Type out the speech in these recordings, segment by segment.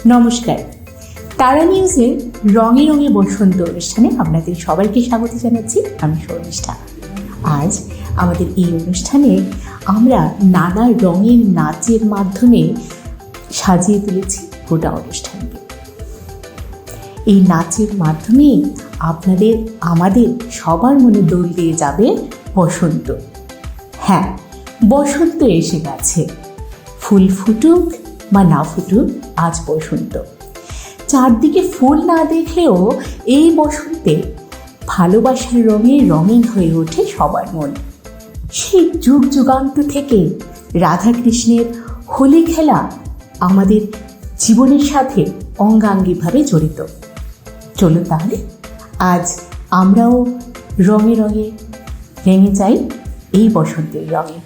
নমস্কার, তারা নিউজের রঙে রঙে বসন্ত অনুষ্ঠানে আপনাদের সবাইকে স্বাগত জানাচ্ছি। আমি শর্মিষ্ঠা। আজ আমাদের এই অনুষ্ঠানে আমরা নানা রঙের নাচের মাধ্যমে সাজিয়ে তুলেছি গোটা অনুষ্ঠানকে। এই নাচের মাধ্যমে আমাদের সবার মনে দোল দিয়ে যাবে বসন্ত। হ্যাঁ, বসন্ত এসে গেছে। ফুল ফুটুক বা না ফুটুক, আজ বসন্ত। চারদিকে ফুল না দেখলেও এই বসন্তে ভালোবাসার রঙে রঙিন হয়ে ওঠে সবার মন। সেই যুগ যুগান্ত থেকে রাধাকৃষ্ণের হোলি খেলা আমাদের জীবনের সাথে অঙ্গাঙ্গিভাবে জড়িত। চলুন তাহলে আজ আমরাও রঙে রঙে রেঙে যাই এই বসন্তের রঙে।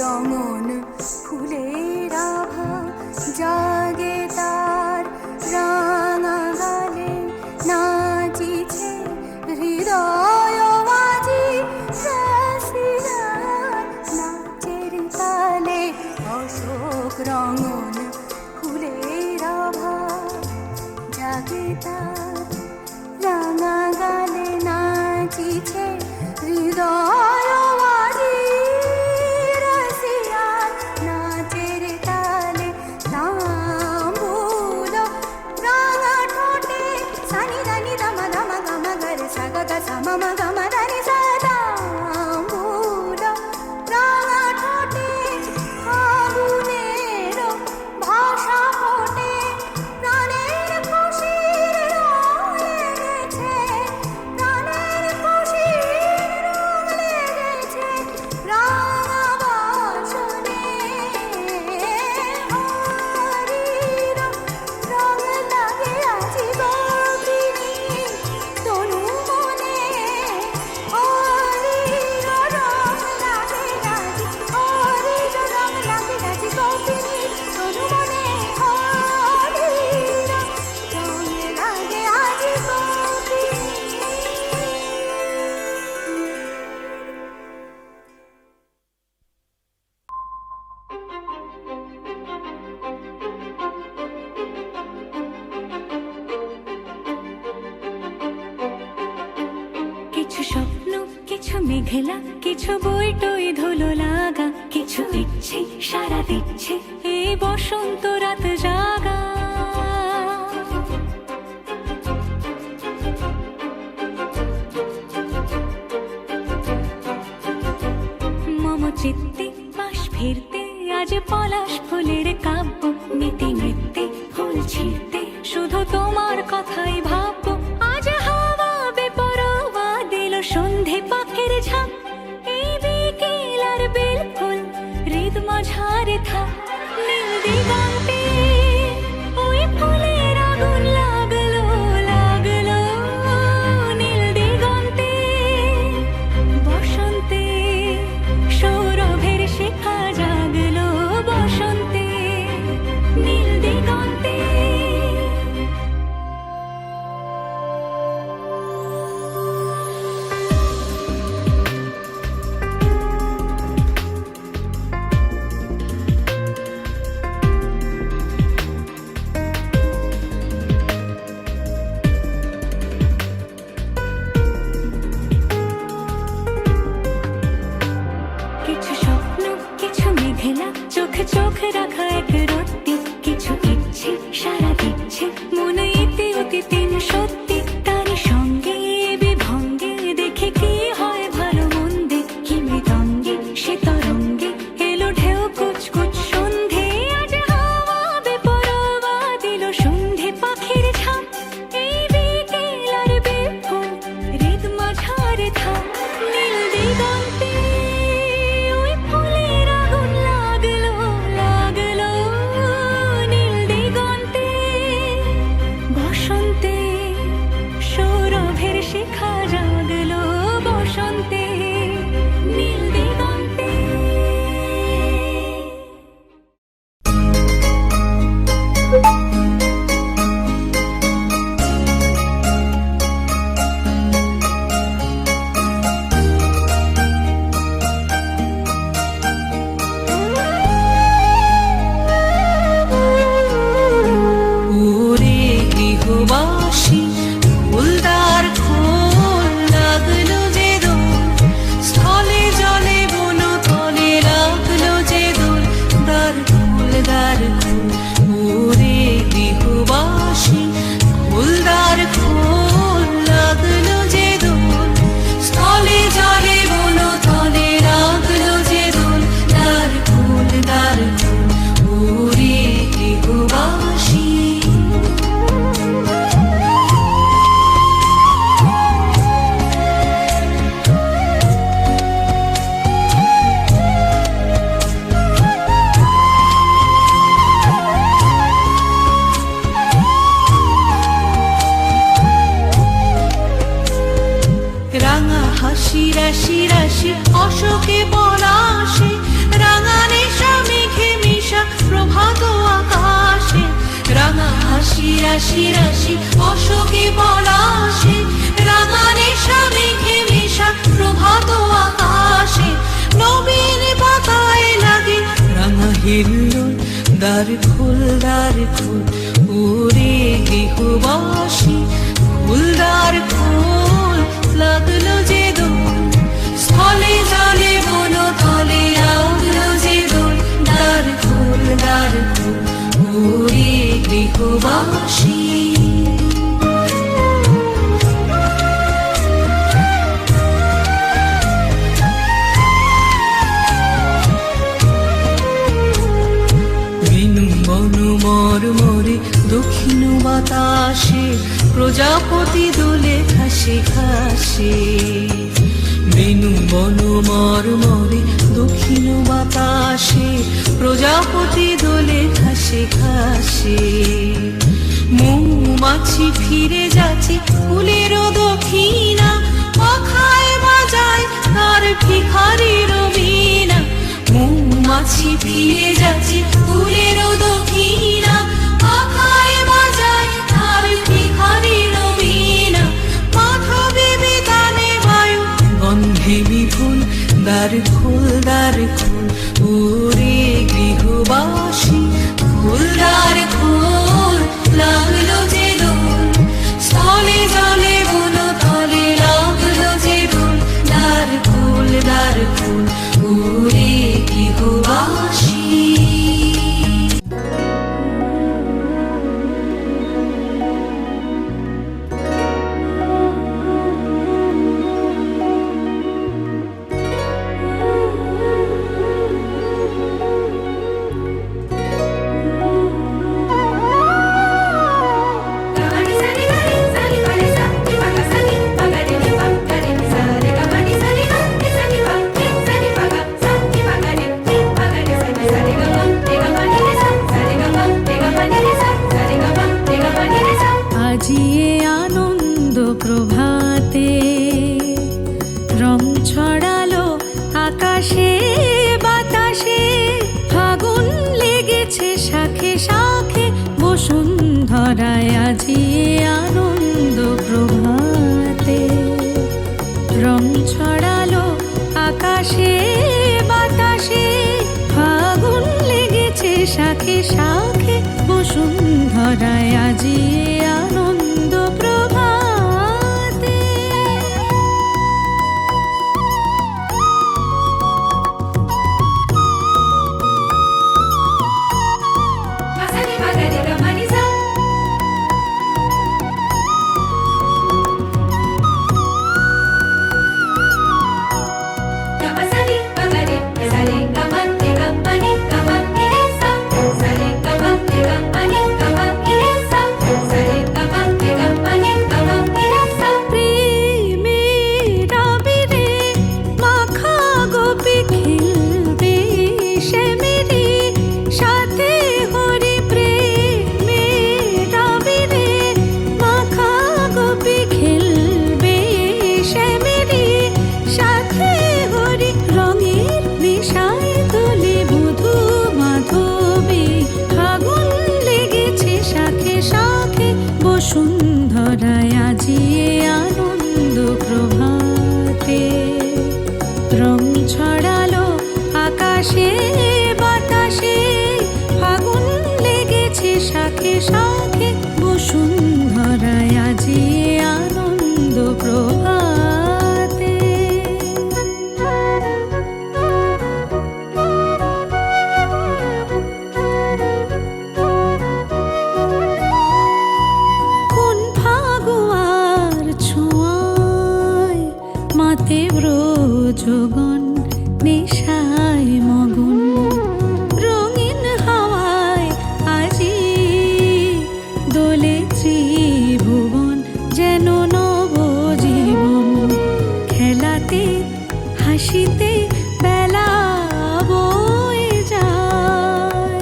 রঙন ফুলের আভা জাগে তার রাঙা গালে নাচিছে হৃদয় আজি রাশিয়ার নাচের তালে। অশোক রঙন ফুলের আভা জাগে তার রাঙা গালে নাচিছে হৃদয় ভাষা ফোটে প্রাণের খুশির মেঘলা কিছু বই টই ধুলো লাগা, কিছু ইচ্ছে সারা দিচ্ছে এই বসন্ত রাত জাগা। মম চিত্তে পাশ ফিরতে আজ পলাশ ফুলের কাব্য, নীতি নৃত্যে ফুল ছিঁড়তে শুধু তোমার কথাই ভাববো। আজ হাওয়া বেপরোয়া দিল সন্ধে পাখির ঝাঁক, এই বিকেল আর বেল ফুল হৃদ মাঝারে থাক। নীল দিগন্তে ওই ফুলের আগুন লাগলো লাগলো, নীল দিগন্তে বসন্তে সৌরভের শিখা জাগলো, বসন্তে নীল দিগন্তে। কিছু স্বপ্ন কিছু মেঘলা চোখ চোখ রাখা এক রত্তি, কিছু ইচ্ছে সারা দিচ্ছে মনে ইতি অতি তিন সত্যি। তারই সঙ্গে বিভঙ্গে দেখে কি হয় ভালো মন্দে, কি মৃদঙ্গে সে তরঙ্গে এলো ঢেউ কুচকুচ সন্ধে। আজ হাওয়া বেপরোয়া দিল সন্ধে পাখির ঝাঁক, এই বিকেল আর বেল ফুল হৃদ মাঝারে থাক। নীল দিগন্তে ওই ফুলের আগুন লাগলো লাগলো, নীল দিগন্তে বসন্তে সৌরভের শিখা জাগলো, বসন্তে নীল দিগন্তে। ওরে গৃহবাসী ফুলদার খোল লাগলো যে দোল, স্থলে জলে বন তলে লাগলো যে দোল, দ্বার খোল দ্বার খোল। ওরে গৃহবাসী ফুলদার খোল লাগলো যে দোল, স্থলে জলে বন তলে লাগলো যে দোল, দ্বার খোল দ্বার খোল। ওরে গৃহবাসী রাঙা হাসি রাশি রাশি অশোকে পলাশে, রাঙা নেশা মেঘে মিশা প্রভাত আকাশে। রাঙা হাসি রাশি রাশি অশোকে পলাশে, রাঙা নেশা মেঘে মিশা প্রভাত আকাশে। নবীন পাতায় লাগে রাঙা হিল্লোল, দ্বার খোল দ্বার খোল। ওরে গৃহবাসী ফুলদার খোল লাগলো যে দোল, স্থলে জলে বন তলে লাগলো যে দোল, দ্বার খোল দ্বার খোল। ওরে গৃহবাসী বন মরমরে দক্ষিণ বাতাসে, প্রজাপতি দোলে ঘাসে ঘাসে। বেনু বন মরমরে দক্ষিণ বাতাসে, প্রজাপতি দোলে ঘাসে ঘাসে। মৌমাছি ফিরে যাচ্ছে ফুলের দক্ষিণা, পাখায় বাজায় তার ভিখারির বীণা। মৌমাছি ফিরে যাচ্ছে ফুলের দক্ষিণা, পাখায় বাজায় তার ভিখারির বীণা। মাধবী বিতানে বায়ু গন্ধে বিপুল, দ্বার খোল দ্বার খোল। ওরে গৃহবাসী ফুলদার খোল লাগলো যে দোল, স্থলে জলে বন তলে লাগলো যে দোল, দ্বার খোল বসুন্ধরায় আজি আনন্দ প্রভাতে রং ছড়ালো আকাশে বাতাসে ফাগুন লেগেছে শাখে শাখে বসুন্ধরায় আজি আনন্দ প্রভাতে Masani magari gamanisa Gamasani magari sare gamante gamani gamante sa sare gamante gamani gamante sa sare gamante gamani gamante sa প্রেমের আবিরে মাখা গোপী খেলবে সে মেরে সাথে হরি প্রেমের আবিরে মাখা গোপী খেলবে সে মেরে সাথে হরি রঙের নেশায় তোলে বধূ মাধবী ফাগুন লেগেছে শাখে শাখে বসুন্ধরায় আজি আনন্দ প্রভাতে রং ছড়ালো আকাশে বাতাসে ফাগুন লেগেছে শাখে শাখে বসুন্ধরায় আজি আনন্দ প্রভাতে কোন ফাগুয়ার ছোঁয়ায় মাতে ব্রজগণ নেশায় মগন রঙিন হাওয়ায় আজি দোলে ত্রিভুবন যেন নবজীবন খেলাতে হাসিতে বেলা বয়ে যায়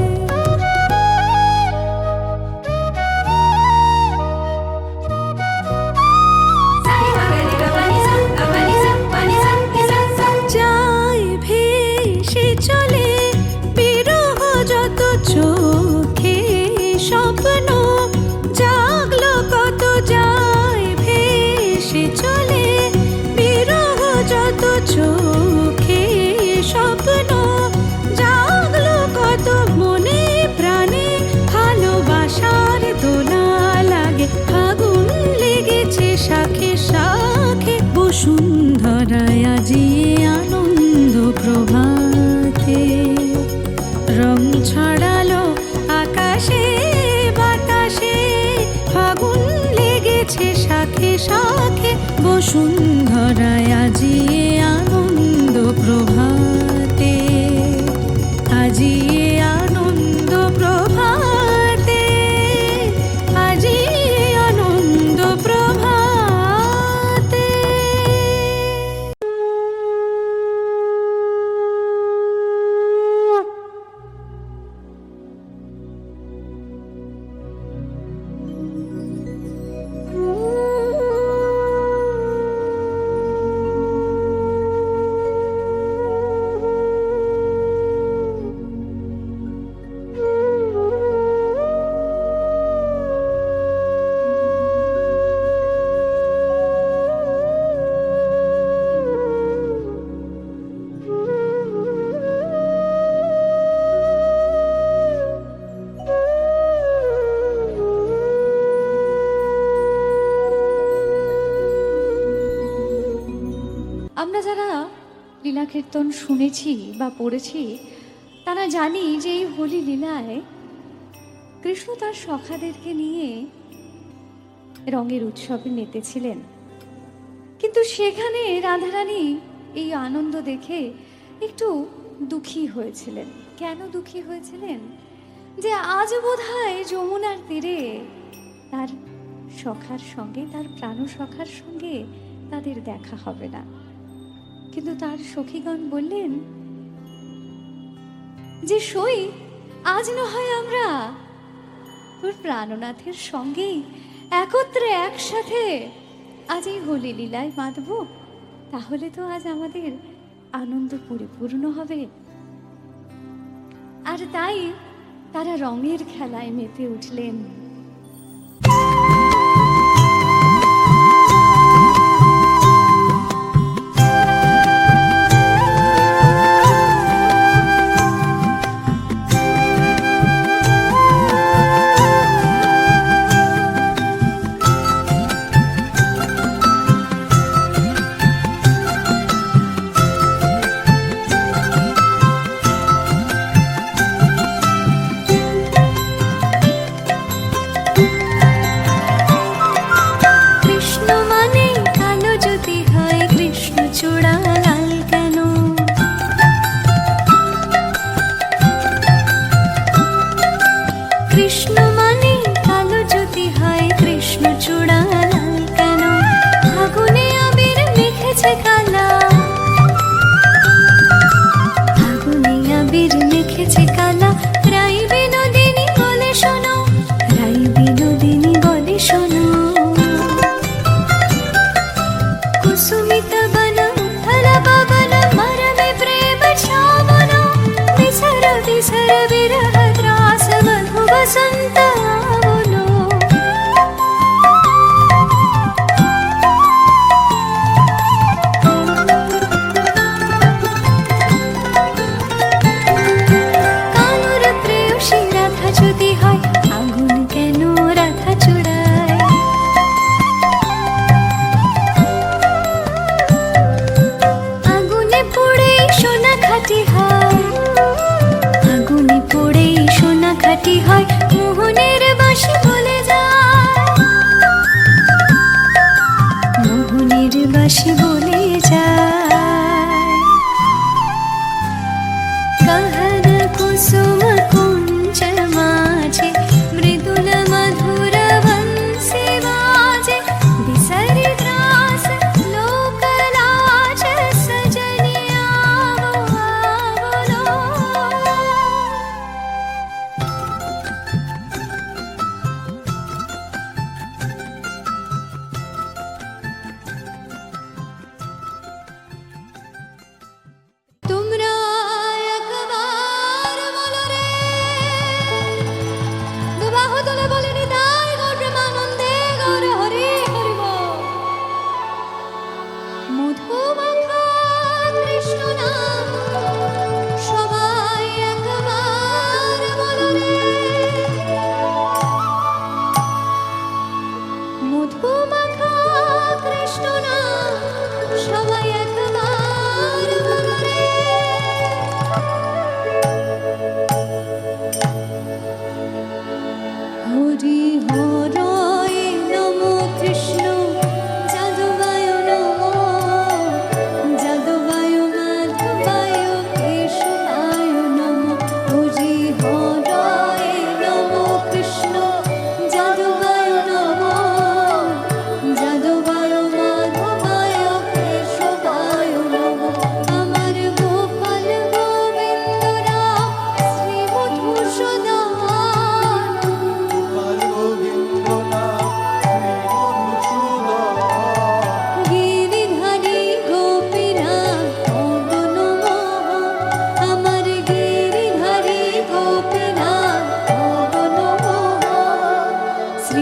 sare magari gamanisa gamanisa manisa isa sa যায় ভেসে চলে বিরহ যত চোখে স্বপ্ন জাগলো কত যায় ভেসে চলে বিরহ যত চোখে স্বপ্ন জাগলো কত মনে প্রাণে ভালোবাসার দোলা লাগে ফাগুন লেগেছে শাখে শাখে বসুন্ধরায় আজি আনন্দ প্রভাতে রং ছড়ালো আকাশে বাতাসে ফাগুন লেগেছে শাখে শাখে বসুন্ধরায় আজি আনন্দ প্রভাতে আজি আনন্দ প্রভাতে আজি আনন্দ প্রভাতে আমরা যারা লীলা কীর্তন শুনেছি বা পড়েছি তারা জানি যে এই হোলি লীলায় কৃষ্ণ তার সখাদেরকে নিয়ে রঙের উৎসবে মেতেছিলেন, কিন্তু সেখানে রাধারানী এই আনন্দ দেখে একটু দুঃখী হয়েছিলেন। কেন দুঃখী হয়েছিলেন? যে আজ বোধহয় যমুনার তীরে তার সখার সঙ্গে, তার প্রাণ সখার সঙ্গে তাদের দেখা হবে না। কিন্তু তার সখীগণ বললেন যে সই আজ না হয় আমরা তোর প্রাণনাথের সঙ্গেই একত্রে একসাথে আজ এই হোলি লীলায় মাতব, তাহলে তো আজ আমাদের আনন্দ পরিপূর্ণ হবে। আর তাই তারা রঙের খেলায় মেতে উঠলেন।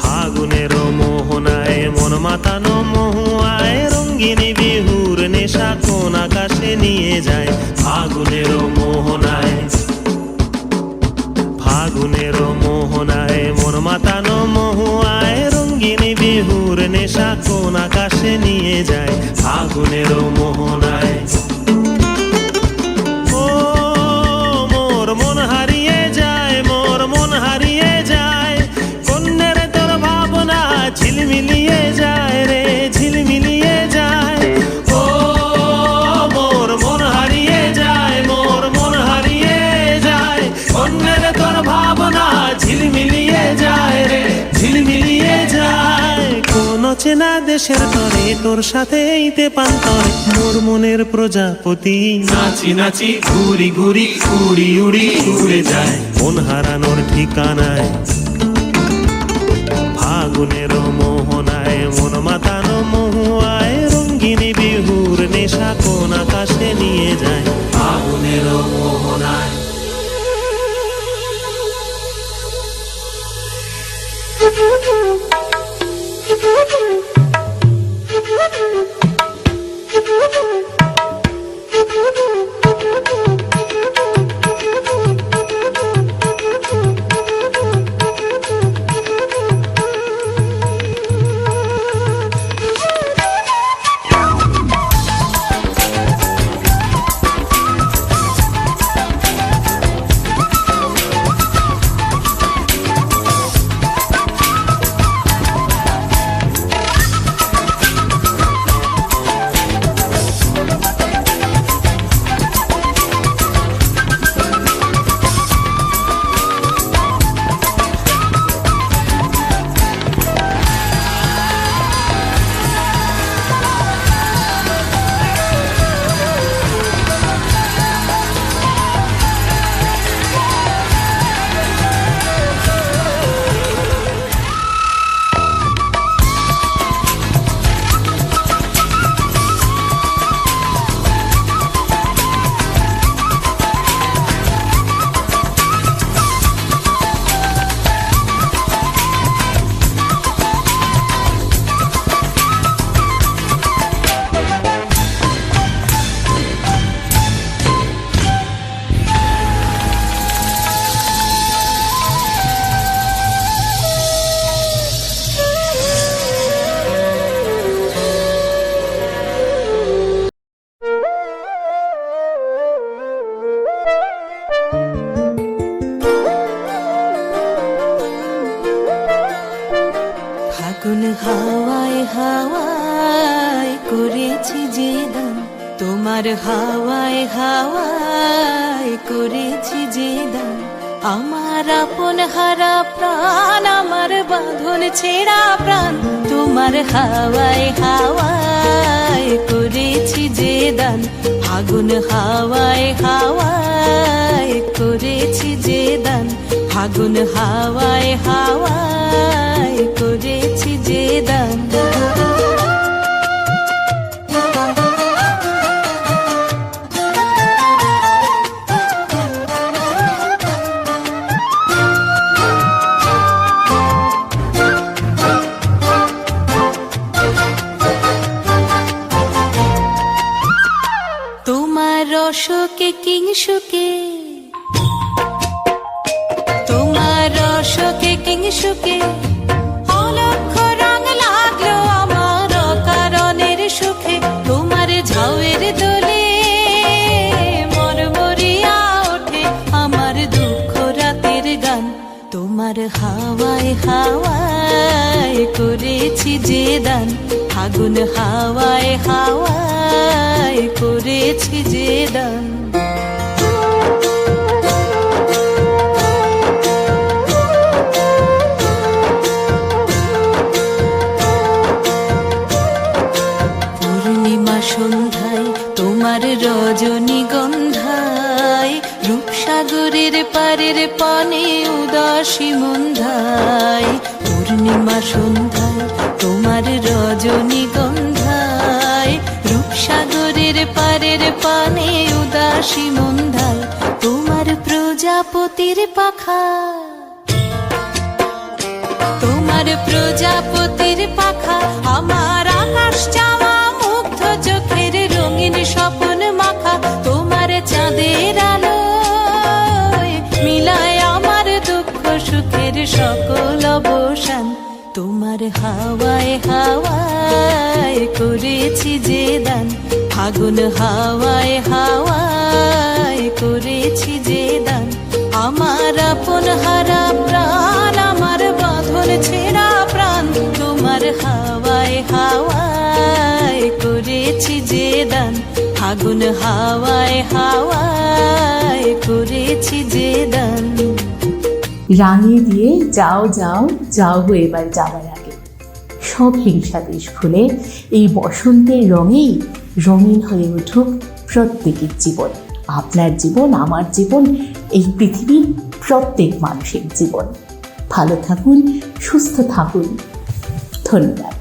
ফাগুনের মোহনায় মন মাতানো মহুয়ায় রঙ্গিনী বিহুর নেশা কোন আকাশে নিয়ে যায়। ফাগুনের মোহনায় মন মাতানো মহুয়ায় রঙ্গিনী বিহুর নেশা কোন আকাশে নিয়ে যায়। ফাগুনের মোহনায় মন হারিয়ে যায় কন্যের তোর ভাবনা ঝিলমিলিয়ে যায় রে ঝিলমিলিয়ে যায়। ও মোর মন হারিয়ে যায় কন্যের তোর ভাবনা ঝিলমিলিয়ে যায় রে ঝিলমিলিয়ে যায়। কোন চেনা দেশের তরে তোর সাথে এইতে পান্তরে মোর মনের প্রজাপতি নাচি নাচি ঘুরি ঘুরি উড়ি উড়ি উড়ে যায় মন হারানোর ঠিকানায়। ফাগুনের মোহনায় মন মাতানো মহুয়ায় রঙ্গিনী বিহুর নেশা কোন আকাশে নিয়ে যায়। ফাগুনের মোহনায় করেছি যে দান, তোমার হাওয়ায় হাওয়ায় করেছি যে দান। আমার আপন হারা প্রাণ, আমার বাঁধন ছেঁড়া প্রাণ, তোমার হাওয়ায় হাওয়ায় করেছি যে দান। ফাগুন হাওয়ায় হাওয়ায় করেছি যে দান, ফাগুন হাওয়ায় হাওয়ায় করেছি যে দান। তোমার রসকে কিংসুকে, তোমার রসকে কিংসুকে অলক্ষ রং লাগলো আমার অকারণের সুখে। তোমার ঝাউয়ের দোলে মরমরিয়া ওঠে আমার দুঃখ রাতের গান। তোমার হাওয়ায় হাওয়ায় করেছি যে দান, ফাগুন হাওয়ায় হাওয়ায় করেছি যে দান। পূর্ণিমা সন্ধ্যায় তোমার রজনীগন্ধায়, রূপসাগরের পারের পানে উদাসী মন্ধায়। পূর্ণিমা সন্ধ্যায় তোমার রজনীগন্ধায়, রূপসাগরের পারের পানে উদাসী মন্ধায়। তোমার প্রজাপতির পাখা, তোমার প্রজাপতির পাখা আমার আকাশ চাওয়া মুগ্ধ চোখের রঙিন স্বপ্ন মাখা। তোমার চাঁদের আলোয় মিলায় আমার দুঃখ সুখের সকল অবসান। তোমার হাওয়ায় হাওয়ায় করেছি যে দান, ফাগুন হাওয়ায় হাওয়ায় করেছি যে দান। আমার আপন হারা প্রাণ, আমার বাঁধন ছেঁড়া প্রাণ, তোমার হাওয়ায় হাওয়ায় করেছি যে দান। ফাগুন হাওয়ায় হাওয়ায় করেছি যে দান। রাঙিয়ে দিয়ে যাও যাও যাও গো এবার যাবার আগে, সব হিংসা দেশ খুলে এই বসন্তের রঙেই রঙিন হয়ে উঠুক প্রত্যেকের জীবন। আপনার জীবন, আমার জীবন, এই পৃথিবীর প্রত্যেক মানুষের জীবন। ভালো থাকুন, সুস্থ থাকুন। ধন্যবাদ।